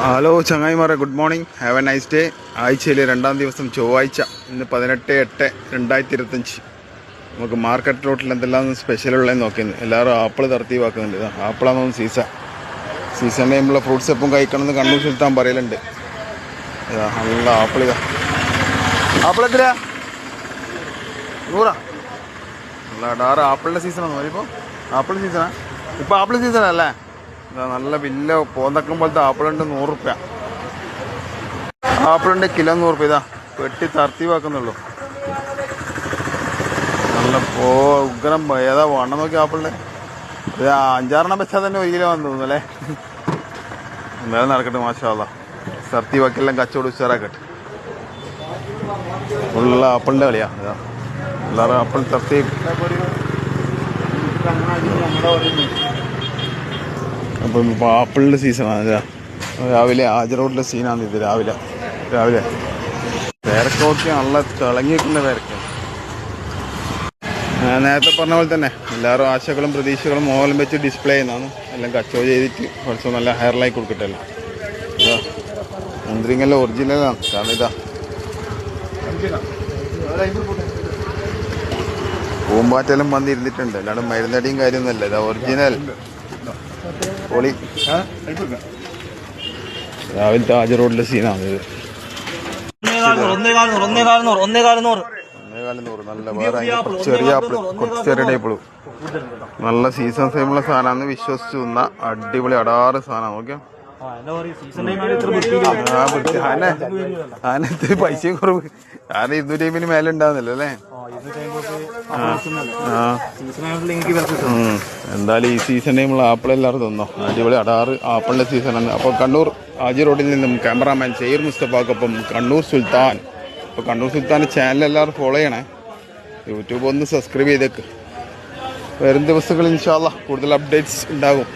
Hello ചങ്ങായിമാരെ, good morning, have a nice day. ആഴ്ചയിലെ 2-ാം ദിവസം ചൊവ്വാഴ്ച, ഇന്ന് 18/8/2025. നമുക്ക് മാർക്കറ്റ് റോട്ടിൽ എന്തെല്ലാം സ്പെഷ്യലുള്ളതെന്ന് നോക്കിയത്. എല്ലാവരും ആപ്പിൾ തർത്തീവാക്കുന്നുണ്ട്. ഇതാ ആപ്പിളാണെന്ന് സീസൺ ടൈമുള്ള ഫ്രൂട്ട്സ് എപ്പം കഴിക്കണമെന്ന് കണ്ണൂർ സുൽത്താൻ പറയലുണ്ട്. ഇതാ നല്ല ആപ്പിൾ. ആപ്പിൾ എത്രയാ? 100. നല്ല അടാറ് ആപ്പിളിൻ്റെ സീസണാണ് ഇപ്പോൾ. ആപ്പിൾ സീസണാ ഇപ്പോൾ. ആപ്പിൾ സീസണല്ലേ? നല്ല വലിയ പോന്തക്കം പോലത്തെ ആപ്പിളുണ്ട് 100 റുപ്യ. ആപ്പിളുണ്ട് കിലോ 100 റുപ്യ. ഇതാ പെട്ടി തർത്തീവാക്കുന്നുള്ളൂ. നല്ല ഉഗ്രം. ഏതാ വണ്ണം നോക്കി ആപ്പിളിൻ്റെ. ഇത് 5-6 വെച്ചാൽ തന്നെ 1 കിലോ വന്നു തോന്നുന്നല്ലേ. എന്തായാലും നടക്കട്ടെ, മാഷാ അല്ലാഹ്. തർത്തീവാക്കിയെല്ലാം കച്ചവടം ഉഷാറാക്കട്ടെ. ഉള്ള ആപ്പിളിൻ്റെ കളിയാ. ഇതാ എല്ലാവരും ആപ്പിൾ തർത്തീവ്. അപ്പം ഇപ്പോൾ ആപ്പിളിൻ്റെ സീസണാണ്. രാവിലെ ആജ് റോഡിലെ സീനാണ് ഇത്. രാവിലെ പേരക്കൊക്കെ നല്ല തിളങ്ങിയിട്ടുള്ള പേരക്ക. നേരത്തെ പറഞ്ഞ പോലെ തന്നെ എല്ലാവരും ആശകളും പ്രതീക്ഷകളും മോഹലും വെച്ച് ഡിസ്പ്ലേ ചെയ്യുന്നതാണ്. എല്ലാം കച്ചവടം ചെയ്തിട്ട് കുറച്ച് നല്ല ഹെയർലൈക്ക് കൊടുക്കട്ടല്ല. ഇതാ മുന്തിരിങ്ങെല്ലാം ഒറിജിനലാണ്. കാരണം ഇതാ പൂമ്പാറ്റെല്ലാം വന്നിരുന്നിട്ടുണ്ട്. അല്ലാണ്ട് മരുന്നടിയും കാര്യമൊന്നുമല്ല. ഇതാ ഒറിജിനൽ പൊളി. രാവിലത്തെ ആജ് റോഡിലെ സീനാണ് ഇത്. 1,400. നല്ല വേറെ ചെറിയ ആപ്പിൾ, കുറച്ച് ചെറിയ ടൈപ്പിളും നല്ല സീസൺ ടൈമുള്ള സാധനമാണ്. വിശ്വസിച്ച് തിന്ന അടിപൊളി അടാറ് സാധനമാണ്. ഓക്കെ, അതിനകത്ത് പൈസയും കുറവ്. കാരണം 200 മേലെ ഉണ്ടാവുന്നില്ല അല്ലേ? എന്തായാലും ഈ സീസൺ ടൈമുള്ള ആപ്പിൾ എല്ലാവരും തിന്നോ. അടിപൊളി അടാറ് ആപ്പിളിന്റെ സീസണാണ്. അപ്പോൾ കണ്ണൂർ ആജി റോഡിൽ നിന്നും ക്യാമറാമാൻ സയ്യിർ മുസ്തഫാക്കൊപ്പം കണ്ണൂർ സുൽത്താൻ. അപ്പോൾ കണ്ണൂർ സുൽത്താൻ്റെ ചാനൽ എല്ലാവരും ഫോളോ ചെയ്യണേ. യൂട്യൂബ് ഒന്ന് സബ്സ്ക്രൈബ് ചെയ്തേക്ക്. വരും ദിവസങ്ങളിൽ ഇൻഷാ അല്ലാഹ് കൂടുതൽ അപ്ഡേറ്റ്സ് ഉണ്ടാകും.